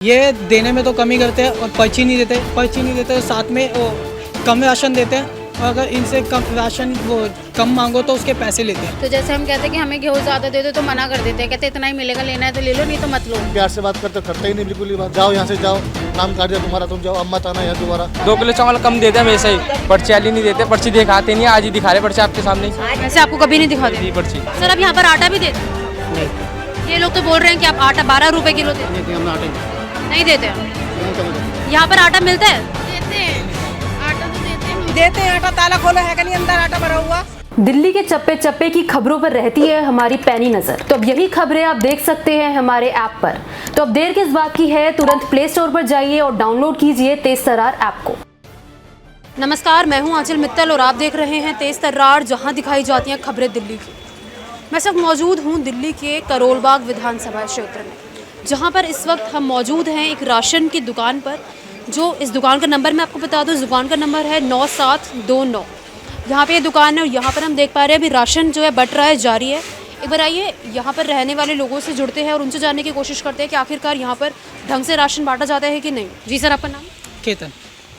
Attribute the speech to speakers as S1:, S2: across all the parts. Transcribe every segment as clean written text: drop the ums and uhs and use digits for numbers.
S1: ये देने में तो कमी करते हैं और पर्ची नहीं देते साथ में वो कम राशन देते हैं और अगर इनसे कम राशन वो कम मांगो तो उसके पैसे लेते हैं।
S2: तो जैसे हम कहते हैं कि हमें गेहूँ ज़्यादा दे दो तो मना कर देते हैं, कहते इतना ही मिलेगा, लेना है तो ले लो, नहीं तो मत लो।
S3: प्यार से बात करते ही नहीं, बिल्कुल ही बात। जाओ यहाँ से जाओ, नाम काट दिया तुम्हारा, तुम जाओ, अम्मा ताना यहाँ दोबारा।
S4: 2 किलो चावल कम देते हैं हमेशा ही, पर्ची वाली नहीं देते, पर्ची दिखाते नहीं, आज ही दिखा रहे पर्ची आपके सामने।
S2: वैसे आपको कभी नहीं दिखाते
S4: पर्ची
S2: सर? अब यहाँ पर आटा भी देते हैं? ये लोग तो बोल रहे हैं कि आप आटा 12 रुपए किलो देते हैं। नहीं देते हैं। यहाँ पर आटा मिलता है? देते हैं, आटा तो देते हैं।
S5: आटा, ताला खोलो है कि नहीं, अंदर आटा भरा हुआ।
S6: दिल्ली के चप्पे चप्पे की खबरों पर रहती है हमारी पैनी नजर। तो अब यही खबरें आप देख सकते हैं हमारे ऐप पर। तो अब देर किस बात की है, तुरंत प्ले स्टोर पर जाइए और डाउनलोड कीजिए तेज तर्रार ऐप को।
S2: नमस्कार, मैं हूं आंचल मित्तल और आप देख रहे हैं तेज तर्रार, जहां दिखाई जाती हैं खबरें दिल्ली की। मैं सब मौजूद हूं दिल्ली के करोलबाग विधानसभा क्षेत्र में, जहां पर इस वक्त हम मौजूद हैं एक राशन की दुकान पर। जो इस दुकान का नंबर मैं आपको बता दूं, इस दुकान का नंबर है 9729। यहाँ पे ये दुकान है और यहाँ पर हम देख पा रहे हैं अभी राशन जो है बट रहा है, जारी है। एक बार आइए यहाँ पर रहने वाले लोगों से जुड़ते हैं और उनसे जानने की कोशिश करते हैं कि आखिरकार यहाँ पर ढंग से राशन बांटा जाता है कि नहीं। जी सर, आपका नाम?
S1: केतन।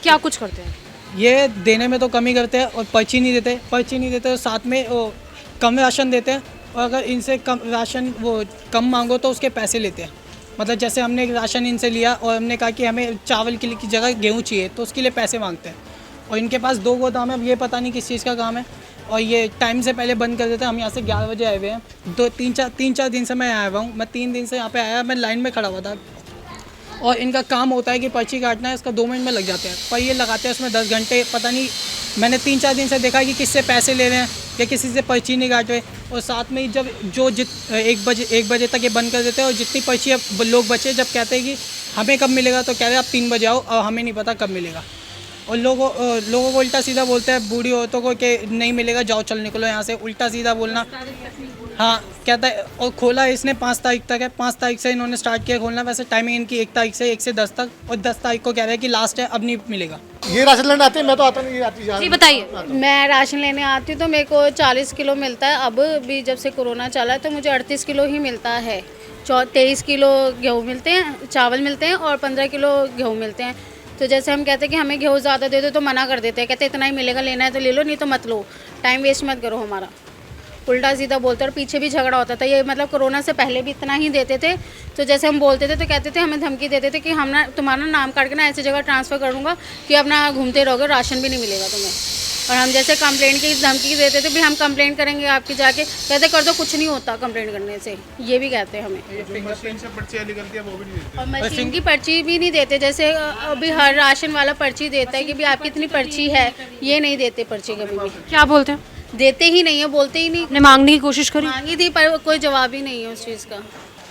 S2: क्या कुछ करते हैं?
S1: ये देने में तो कमी करते हैं और पर्ची नहीं देते और साथ में वो कम राशन देते हैं और अगर इनसे कम राशन वो कम मांगो तो उसके पैसे लेते हैं। मतलब जैसे हमने एक राशन इनसे लिया और हमने कहा कि हमें चावल की जगह गेहूँ चाहिए तो उसके लिए पैसे मांगते हैं। और इनके पास 2 गोदाम है, अब ये पता नहीं किस चीज़ का काम है और ये टाइम से पहले बंद कर देते हैं। हम यहाँ से 11 बजे आए हुए हैं, 3-4 दिन से मैं आया हुआ हूँ। मैं 3 दिन से यहाँ पे आया, मैं लाइन में खड़ा हुआ था और इनका काम होता है कि पर्ची काटना है, इसका 2 मिनट में लग जाते हैं, पर ये लगाते हैं उसमें 10 घंटे। पता नहीं, मैंने 3-4 दिन से देखा कि किससे पैसे ले रहे हैं या किसी से पर्ची नहीं काट रहे। और साथ में जब 1 बजे तक ये बंद कर देते हैं और जितनी पर्ची अब लोग बचे, जब कहते हैं कि हमें कब मिलेगा तो कह रहे हैं आप 3 बजे आओ और हमें नहीं पता कब मिलेगा। और लोगों को उल्टा सीधा बोलते हैं बूढ़ी औरतों को कि नहीं मिलेगा, जाओ चल निकलो यहाँ से, उल्टा सीधा बोलना। हाँ कहता है। और खोला इसने 5 तारीख तक है, 5 तारीख से इन्होंने स्टार्ट किया खोलना। वैसे टाइमिंग इनकी 1 तारीख से 1 से 10 तक, और 10 तारीख को कह रहे हैं कि लास्ट है, अब नहीं मिलेगा।
S3: ये राशन लेने आते हैं, मैं तो आता नहीं, आती
S2: जी बताइए। मैं राशन लेने आती हूँ तो मेरे को 40 किलो मिलता है। अब भी जब से कोरोना चला है तो मुझे 38 किलो ही मिलता है। 23 किलो गेहूँ मिलते हैं, चावल मिलते हैं और 15 किलो गेहूँ मिलते हैं। तो जैसे हम कहते हैं कि हमें गेहूँ ज़्यादा दे दो तो मना कर देते हैं, कहते इतना ही मिलेगा, लेना है तो ले लो, नहीं तो मत लो, टाइम वेस्ट मत करो हमारा। उल्टा सीधा बोलते और पीछे भी झगड़ा होता था। ये मतलब कोरोना से पहले भी इतना ही देते थे। तो जैसे हम बोलते थे तो कहते थे, हमें धमकी देते थे कि हम ना तुम्हारा नाम काट के ना ऐसी जगह ट्रांसफ़र करूँगा कि अब ना घूमते रहोगे, राशन भी नहीं मिलेगा तुम्हें। और हम जैसे कंप्लेंट की धमकी देते थे, भी हम कंप्लेंट करेंगे आपकी जाके, कहते कर दो, कुछ नहीं होता कंप्लेंट करने से, ये भी कहते हैं हमें। और मशीन की पर्ची भी नहीं देते। जैसे अभी हर राशन वाला पर्ची देता है कि भी आपकी इतनी पर्ची है, ये नहीं देते पर्ची कभी भी। क्या बोलते हैं? देते ही नहीं है, बोलते ही नहीं। ने मांगने की कोशिश करी, मांगी थी पर कोई जवाब ही नहीं है उस चीज़ का।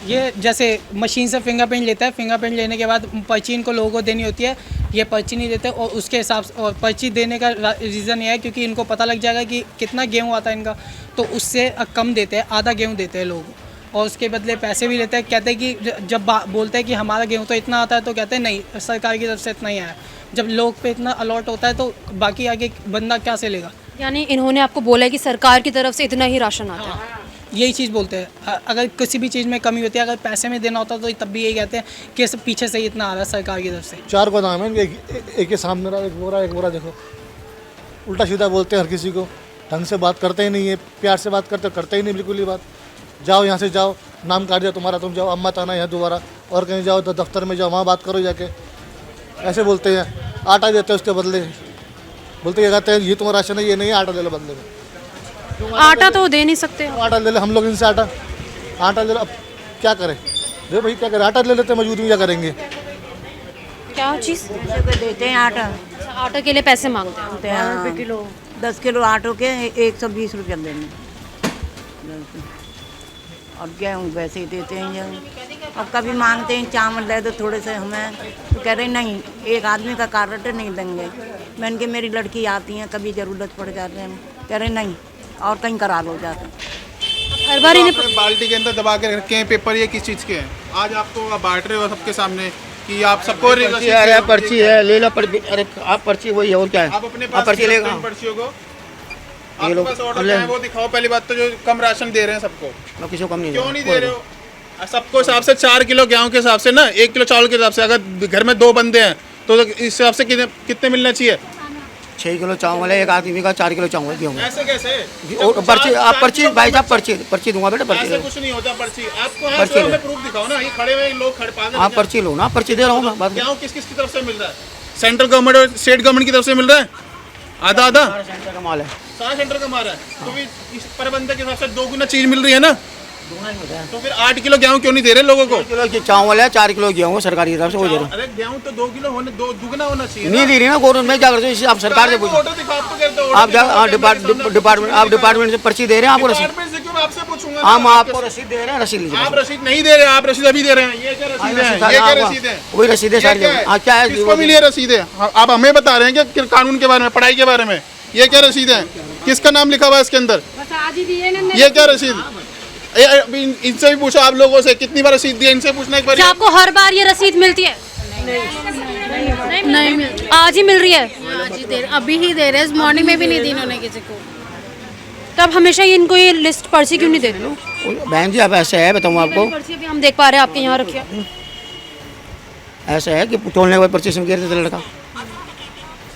S1: ये जैसे मशीन से फिंगरप्रिंट लेता है, फिंगरप्रिंट लेने के बाद पर्ची इनको लोगों को देनी होती है, ये पर्ची नहीं देते। और उसके हिसाब से, और पर्ची देने का रीज़न ये है क्योंकि इनको पता लग जाएगा कि कितना गेहूँ आता है इनका, तो उससे कम देते हैं, आधा गेहूँ देते हैं लोग और उसके बदले पैसे भी लेते हैं। कहते हैं कि जब बोलते हैं कि हमारा गेहूँ तो इतना आता है तो कहते हैं नहीं, सरकार की तरफ से इतना ही आया। जब लोग पे इतना अलॉट होता है तो बाकी आगे बंदा क्या से लेगा।
S2: यानी इन्होंने आपको बोला है कि सरकार की तरफ से इतना ही राशन आता है?
S1: यही चीज़ बोलते हैं। अगर किसी भी चीज़ में कमी होती है, अगर पैसे में देना होता तो तब भी यही कहते हैं कि पीछे से ही इतना आ रहा है सरकार की तरफ से।
S3: 4 गोदाम है, एक के सामने रहा, एक बोरा देखो। उल्टा सीधा बोलते हैं हर किसी को, ढंग से बात करते ही नहीं है, प्यार से बात करते ही नहीं, बिल्कुल ही बात। जाओ यहाँ से जाओ, नाम काट दिया तुम्हारा, तुम जाओ, अम्मा ताना यहाँ दोबारा, और कहीं जाओ तो दफ्तर में जाओ, वहाँ बात करो जाके। ऐसे बोलते हैं। आटा देते हैं उसके बदले, बोलते ये कहते हैं ये तुम्हारा राशन है, ये नहीं, आटा ले लो बदले में।
S2: आटा तो दे नहीं सकते।
S3: आटा ले ले हम लोग इनसे, आटा ले लो। अब क्या करें, देखो भाई क्या करें, आटा ले लेते हैं, मजबूरी में क्या करेंगे।
S2: क्या चीज़
S7: देते हैं? आटा।
S2: आटा के लिए पैसे मांगते हैं?
S7: 10 रुपये किलो, 10 किलो आटो के 120 रुपये देने। और गेहूँ वैसे ही देते हैं ये। अब कभी मांगते हैं चावल दे दो थोड़े से हमें, तो कह रहे नहीं, एक आदमी का कार्ड नहीं देंगे। मैंने कि मेरी लड़की आती हैं, कभी ज़रूरत पड़ जाते हैं, कह रहे नहीं, और कहीं करा लो जाकर।
S2: हर बार इन्हें
S8: बाल्टी के अंदर दबा के रखे हैं पेपर, ये किस चीज़ के हैं? आज आपको बांट रहे हो सबके सामने कि आप सबको
S9: पर्ची है, ले लो। अरे आप पर्ची वही है और क्या है?
S8: आप अपने पास
S9: पर्ची लेगा,
S8: पर्चियों को आपके पास ऑर्डर है वो दिखाओ। पहली बात तो जो कम राशन दे रहे हैं सबको,
S9: किसी को कम नहीं,
S8: क्यों नहीं दे रहे हो? सबको हिसाब से 4 किलो गेहूं के हिसाब से ना 1 किलो चावल के हिसाब से, अगर घर में 2 बंदे हैं तो इस हिसाब से कितने मिलना चाहिए?
S9: 6 किलो चावल है एक आदमी का, 4 किलो चावल गेहूँ।
S8: ऐसे कैसे?
S9: पर्ची, आप पर्ची भाई साहब, पर्ची दूंगा बेटा, पर्ची।
S8: ऐसे कुछ नहीं होता पर्ची। आपको पर्ची में प्रूफ दिखाओ ना, ये खड़े हुए लोग खड़े पागल।
S9: आप पर्ची लो ना, पर्ची दे रहा हूँ मैं।
S8: गेहूं किस किस की तरफ से मिल रहा है? सेंट्रल गवर्नमेंट और स्टेट गवर्नमेंट की तरफ से मिल रहा है? आधा आधा
S9: सेंटर का माल है,
S8: सारा सेंटर का माल है। तो भी इस प्रबंधक के हिसाब से 2 गुना चीज मिल रही है ना, तो फिर 8 किलो गेहूं क्यों नहीं दे रहे लोगों को?
S9: 1 किलो चावल है, 4 किलो गेहूँ सरकारी तरफ से वो दे रहा हूँ।
S8: अरे गेहूं तो 2 किलो होने, 2 दुगना होना चाहिए।
S9: नहीं दे रही ना गवर्नमेंट में, क्या करते आप सरकार से पूछो।
S8: ऑर्डर दिखाओ, आप तो कहते हो
S9: आप जा डिपार्टमेंट, आप डिपार्टमेंट से पर्ची दे रहे हैं, आपको रसीद।
S8: डिपार्टमेंट से क्यों? मैं आपसे पूछूंगा।
S9: हम आपको रसीद दे रहे हैं, रसीद लीजिए।
S8: आप रसीद नहीं दे रहे, आप रसीद अभी दे रहे हैं। ये क्या रसीद है? ये क्या रसीद है?
S9: वही रसीद है सारी। क्या है?
S8: किसको मिली है रसीद है? आप हमें बता रहे हैं कि कानून के बारे में, पढ़ाई के बारे में। ये क्या रसीद है? किसका नाम लिखा हुआ है इसके अंदर? ये क्या रसीद? इनसे भी पूछो, आप लोगों से कितनी बार रसीद दी है, इनसे पूछना एक बार।
S10: क्या आपको हर बार ये रसीद मिलती है? नहीं मिलती। आज ही मिल रही है?
S2: आज ही दे, अभी ही दे रहे हैं, मॉर्निंग में भी नहीं दी इन्होंने किसी को।
S10: तब हमेशा ये इनको ये लिस्ट पर्ची क्यों नहीं दे रही?
S9: बहन जी आप ऐसे है, बताऊँ आपको,
S10: पर्ची अभी हम देख पा रहे हैं आपके यहाँ रखिए।
S9: ऐसा है कि तोड़ने के बाद पर्ची से गिर देता लड़का,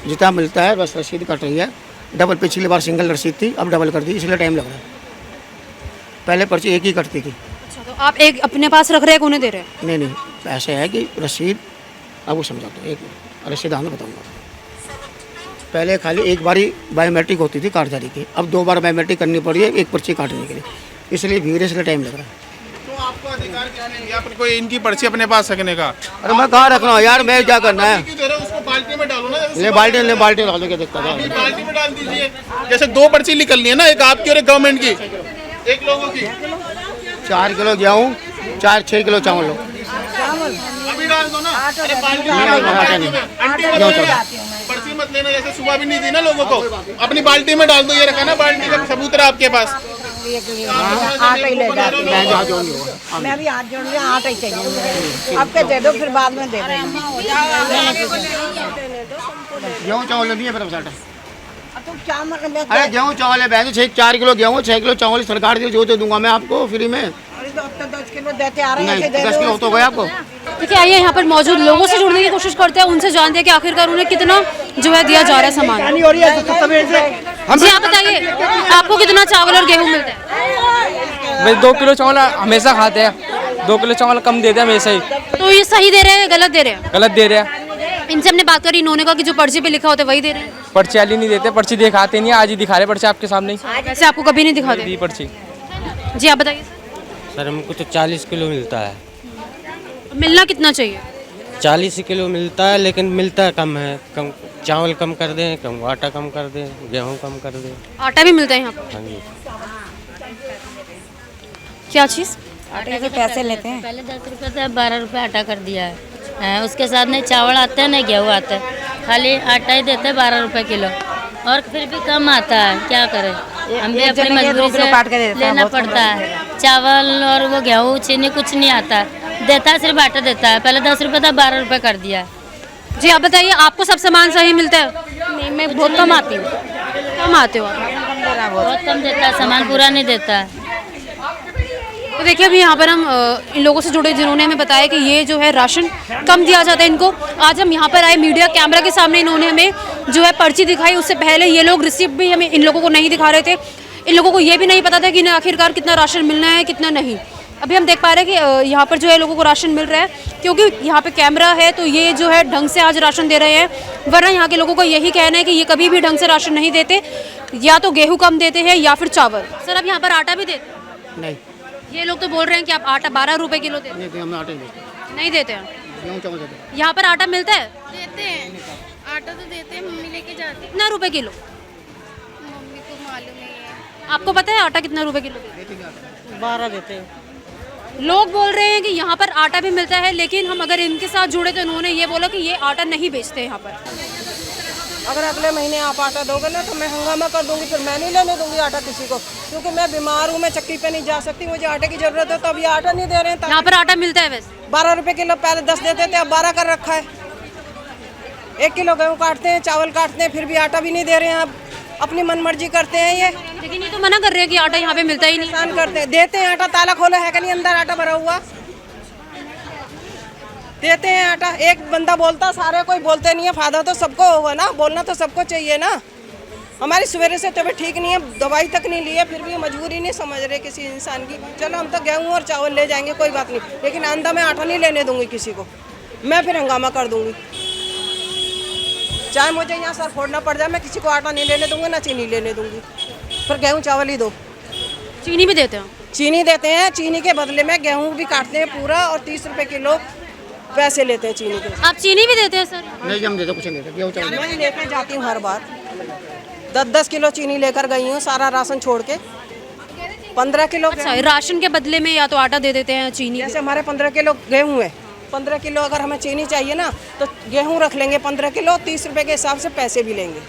S9: जितना मिलता है बस रसीद कट रही है। डबल, पिछली बार सिंगल रसीद थी, अब डबल कर दी, इसलिए टाइम लग रहा है। पहले पर्ची एक ही कटती थी।
S10: अच्छा, तो आप एक अपने पास रख रहे हैं, उन्हें दे रहे हैं?
S9: नहीं, ऐसे है कि रसीद, अब वो समझाता हूँ, एक रसीद आने बताऊँगा। पहले खाली एक बार ही बायोमेट्रिक होती थी कार्डधारी की, अब 2 बार बायोमेट्रिक करनी पड़ी है एक पर्ची काटने के लिए, इसलिए भीड़, इसलिए टाइम लग रहा है।
S8: तो आपको अधिकार क्या नहीं दिया कोई इनकी पर्ची अपने पास रखने का?
S9: अरे मैं कहाँ रखना हूँ यार, मैं क्या करना है?
S8: क्यों दे रहे हो? उसको बाल्टी में डालो ना।
S9: ले बाल्टी डालो, क्या दिक्कत है?
S8: बाल्टी में डाल दीजिए। जैसे 2 पर्ची निकलनी है ना, एक आपकी और एक गवर्नमेंट की, एक लोगों की।
S9: 4 किलो गेहूँ, 6 किलो चावल लो,
S8: अभी डाल दो ना। अरे बाल्टी में पर्ची मत लेना, जैसे सुबह भी नहीं दी ना लोगों को, अपनी बाल्टी में डाल दो। ये रखा ना बाल्टी का सबूत है आपके पास।
S5: आटा ही ले जाती हूँ मैं भी, हाथ जोड़ लिया, आटा ही चाहिए मुझे। अब के दे दो, फिर बाद में दे देना।
S9: गेहूँ चावल नहीं है फिर साटा।
S5: तुम क्या मतलब?
S9: अरे गेहूँ चावल है बहन, 4 किलो गेहूँ, 6 किलो चावल सरकार दी, जो तो दूंगा मैं आपको फ्री में।
S5: 10 किलो देते आ रहे हैं,
S9: 10 किलो तो गया आपको।
S10: देखिए, आइए यहाँ पर मौजूद लोगों से जुड़ने की कोशिश करते हैं, उनसे जानते हैं कि आखिरकार उन्हें कितना जो है दिया जा रहा है सामान। जी आप बताइए, आपको कितना चावल और गेहूँ मिलता है?
S4: भाई 2 किलो चावल हमेशा खाते हैं, 2 किलो चावल कम देते हैं हमेशा ही।
S10: तो ये सही दे रहे हैं, गलत दे रहे हैं?
S4: गलत दे रहे हैं।
S10: इनसे हमने बात करी, इन्होंने कहा कि जो पर्ची पे लिखा होता है वही दे रहे हैं।
S4: पर्ची वाली नहीं देते, पर्ची दिखाते नहीं, आज ही दिखा रहे पर्ची आपके सामने ही।
S10: वैसे आपको कभी नहीं दिखाते?
S4: दी पर्ची।
S10: जी आप बताइए
S11: सर, हमको तो 40 किलो मिलता है।
S10: मिलना कितना चाहिए?
S11: 40 किलो मिलता है, लेकिन मिलता कम है। कम चावल कम कर दें, कम आटा कम कर दें, गेहूँ कम कर दें।
S10: आटा भी मिलता है यहाँ पर?
S11: हाँ जी।
S10: क्या चीज़?
S5: आटे के पैसे लेते हैं।
S12: पहले 10 रुपये से 12 रुपये आटा कर दिया है। उसके साथ नहीं चावल आता है, नहीं गेहूँ आता है, खाली आटा ही देते हैं 12 रुपये किलो, और फिर भी कम आता है। क्या करें, हम भी अपनी मजबूरी से लेना पड़ता है। चावल और वो गेहूँ चीनी कुछ नहीं आता है, देता है सिर्फ आटा देता है। पहले 10 रुपये था, 12 रुपये कर दिया है।
S10: जी आप बताइए, आपको सब सामान सही मिलता है?
S12: नहीं, मैं बहुत कम आती हूँ।
S10: कम आते हो आप?
S12: बहुत कम देता है, सामान पूरा नहीं देता है।
S10: तो देखिए, अभी यहाँ पर हम इन लोगों से जुड़े जिन्होंने हमें बताया कि ये जो है राशन कम दिया जाता है इनको। आज हम यहाँ पर आए मीडिया कैमरा के सामने, इन्होंने हमें जो है पर्ची दिखाई, उससे पहले ये लोग रिसिप्ट भी हमें इन लोगों को नहीं दिखा रहे थे। इन लोगों को ये भी नहीं पता था कि इन्हें आखिरकार कितना राशन मिलना है, कितना नहीं। अभी हम देख पा रहे हैं कि यहाँ पर जो है लोगों को राशन मिल रहा है, क्योंकि यहाँ पे कैमरा है, तो ये जो है ढंग से आज राशन दे रहे हैं। वरना यहाँ के लोगों का यही कहना है कि ये कभी भी ढंग से राशन नहीं देते, या तो गेहूँ कम देते हैं या फिर चावल। सर, अब यहाँ पर आटा भी देते?
S9: नहीं,
S10: ये लोग तो बोल रहे हैं कि आप आटा 12 रुपए किलो देते हैं।
S9: हम आटे
S10: नहीं देते हैं?
S9: गेहूँ चावल देते हैं।
S10: यहाँ पर आटा मिलता है?
S2: देते हैं, आटा तो देते हैं, मम्मी लेके जाती है।
S10: कितना रुपए किलो?
S2: मम्मी को मालूम नहीं है।
S10: आपको पता है आटा कितना रुपए किलो देते हैं?
S11: 12 देते हैं।
S10: लोग बोल रहे हैं कि यहाँ पर आटा भी मिलता है, लेकिन हम अगर इनके साथ जुड़े तो इन्होंने ये बोला कि ये आटा नहीं बेचते यहाँ पर।
S5: अगर अगले महीने आप आटा दोगे ना तो मैं हंगामा कर दूंगी, फिर मैं नहीं लेने दूंगी आटा किसी को, क्योंकि मैं बीमार हूँ, मैं चक्की पे नहीं जा सकती, मुझे आटे की जरूरत है, तो अब ये आटा नहीं दे रहे हैं।
S10: यहाँ पर आटा मिलता है वैसे
S5: 12 रुपये किलो, पहले 10 देते थे, अब 12 कर रखा है। 1 किलो गेहूँ काटते हैं, चावल काटते हैं, फिर भी आटा भी नहीं दे रहे हैं। अब अपनी मनमर्जी करते हैं ये।
S10: लेकिन ये तो मना कर रहे हैं कि आटा यहाँ पे मिलता ही नहीं।
S5: नुकसान करते हैं, देते हैं आटा, ताला खोलो है कि नहीं अंदर आटा भरा हुआ, देते हैं आटा। एक बंदा बोलता, सारे कोई बोलते नहीं है, फायदा तो सबको होगा ना, बोलना तो सबको चाहिए ना। हमारी सवेरे से तबीयत ठीक नहीं है, दवाई तक नहीं ली है, फिर भी मजबूरी नहीं समझ रहे किसी इंसान की। चलो हम तो गेहूँ और चावल ले जाएंगे, कोई बात नहीं, लेकिन आंदा में आटा नहीं लेने दूंगी किसी को, मैं फिर हंगामा कर दूंगी। चाहे मुझे यहाँ सर फोड़ना पड़ जाए, मैं किसी को आटा नहीं लेने दूंगी, ना चीनी लेने दूंगी, फिर गेहूँ चावल ही दो।
S10: चीनी भी देते हैं?
S5: चीनी देते हैं, चीनी के बदले में गेहूँ भी काटते हैं पूरा, और 30 रुपए किलो पैसे लेते हैं चीनी के।
S10: आप चीनी भी देते हैं सर?
S9: नहीं, हम देते कुछ नहीं देते, गेहूँ चावल
S5: मैं लेके जाती हूँ हर बार, 10-10 किलो चीनी लेकर गई हूँ, सारा राशन छोड़ के 15 किलो।
S10: अच्छा, राशन के बदले में या तो आटा दे देते हैं, चीनी?
S5: जैसे हमारे 15 किलो गेहूँ है, 15 किलो अगर हमें चीनी चाहिए ना, तो गेहूँ रख लेंगे 15 किलो, 30 रुपए के हिसाब से पैसे भी लेंगे।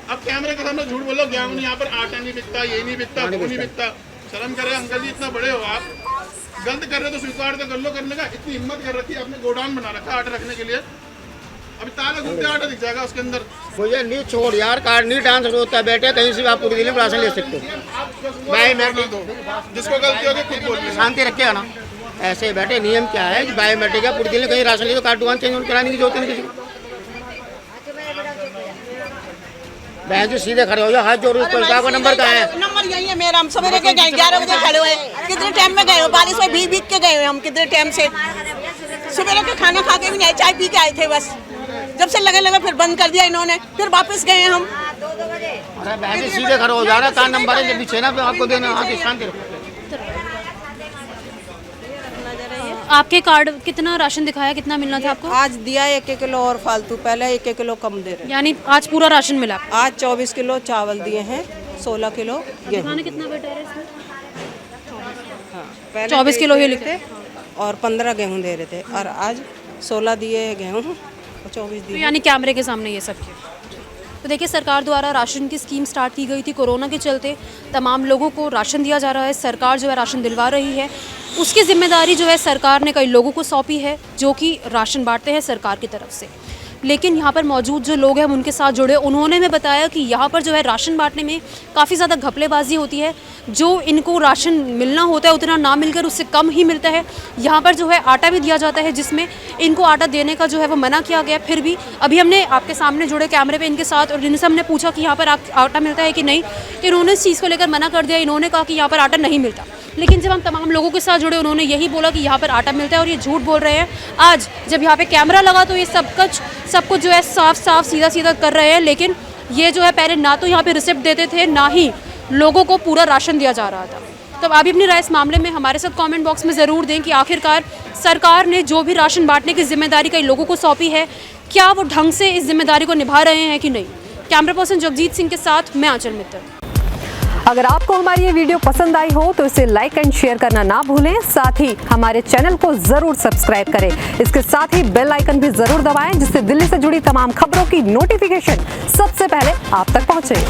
S8: अब कैमरे के सामने झूठ बोलो, गेहूँ नहीं, यहाँ पर आटा नहीं बिकता, ये नहीं बिकता, वो नहीं बिकता। शर्म करे अंकल जी, इतना बड़े हो आप, गलत कर रहे तो स्वीकार तो कर लो, करने का इतनी हिम्मत कर रखी है, आपने गोडाउन बना रखा आटा रखने के लिए, अभी ताला घूमते आटा दिख जाएगा उसके अंदर।
S9: मुझे नहीं छोड़ यार, कार्ड नहीं ट्रांसफर होता, बैठे कहीं से भी आप पूरी दिल्ली में राशन ले सकते हो। बायोमेट्रिक
S8: दो, जिसको गलती होगी खुद बोलिए,
S9: शांति रखेगा ना। ऐसे बैठे नियम क्या है कि बायोमेट्रिक है, पूरी दिल्ली कहीं राशन ले तो कार्ड दुकान चेंज कराने की जरूरत नहीं किसी को। बहन जी सीधे खड़े हो जाओ, हाथ जोड़ो, का नंबर कहाँ है?
S5: नंबर यही है मेरा, हम सवेरे के गए 11 बजे खड़े हुए, कितने टाइम में गए हो, बारिश में भीग के गए हुए हम, कितने टाइम से, सवेरे के खाना खा के भी नहीं, चाय पी के आए थे बस, जब से लगे फिर बंद कर दिया इन्होंने, फिर वापस गए हम।
S9: अरे बहन जी सीधे खड़े हो जा रहा, कहाँ नंबर है, पीछे ना आपको देना, हाँ शांति रखो।
S10: आपके कार्ड कितना राशन दिखाया, कितना मिलना था आपको?
S5: आज दिया 1-1 किलो और फालतू, पहले 1-1 किलो कम दे रहे,
S10: यानी आज पूरा राशन मिला?
S5: आज 24 किलो चावल दिए हैं, 16 किलो गेहूँ।
S10: कितना बेटा है इसमें?
S5: पहले
S10: 24 किलो ही लिखे
S5: और 15 गेहूँ दे रहे थे, और आज 16 दिए गेहूँ और 24 दिए।
S10: तो यानी कैमरे के सामने ये सब किया। तो देखिए, सरकार द्वारा राशन की स्कीम स्टार्ट की गई थी, कोरोना के चलते तमाम लोगों को राशन दिया जा रहा है, सरकार जो है राशन दिलवा रही है, उसकी जिम्मेदारी जो है सरकार ने कई लोगों को सौंपी है जो कि राशन बांटते हैं सरकार की तरफ से। लेकिन यहाँ पर मौजूद जो लोग हैं हम उनके साथ जुड़े, उन्होंने हमें बताया कि यहाँ पर जो है राशन बांटने में काफ़ी ज़्यादा घपलेबाजी होती है, जो इनको राशन मिलना होता है उतना ना मिलकर उससे कम ही मिलता है। यहाँ पर जो है आटा भी दिया जाता है, जिसमें इनको आटा देने का जो है वो मना किया गया। फिर भी अभी हमने आपके सामने जुड़े कैमरे पे इनके साथ, और इनसे हमने पूछा कि यहाँ पर आटा मिलता है कि नहीं, तो इन्होंने इस चीज़ को लेकर मना कर दिया। इन्होंने कहा कि यहाँ पर आटा नहीं मिलता। लेकिन जब हम तमाम लोगों के साथ जुड़े, उन्होंने यही बोला कि यहाँ पर आटा मिलता है, और ये झूठ बोल रहे हैं। आज जब यहाँ पे कैमरा लगा तो ये सब कुछ जो है साफ सीधा कर रहे हैं। लेकिन ये जो है पहले ना तो यहाँ पे रिसिप्ट देते थे, ना ही लोगों को पूरा राशन दिया जा रहा था। तो आप भी अपनी राय इस मामले में हमारे साथ कमेंट बॉक्स में ज़रूर दें कि आखिरकार सरकार ने जो भी राशन बांटने की जिम्मेदारी कई लोगों को सौंपी है, क्या वो ढंग से इस जिम्मेदारी को निभा रहे हैं कि नहीं। कैमरा पर्सन जगजीत सिंह के साथ मैं आंचल मित्तल।
S6: अगर आपको हमारी ये वीडियो पसंद आई हो तो इसे लाइक एंड शेयर करना ना भूलें। साथ ही हमारे चैनल को जरूर सब्सक्राइब करें। इसके साथ ही बेल आइकन भी जरूर दबाएं, जिससे दिल्ली से जुड़ी तमाम खबरों की नोटिफिकेशन सबसे पहले आप तक पहुंचे।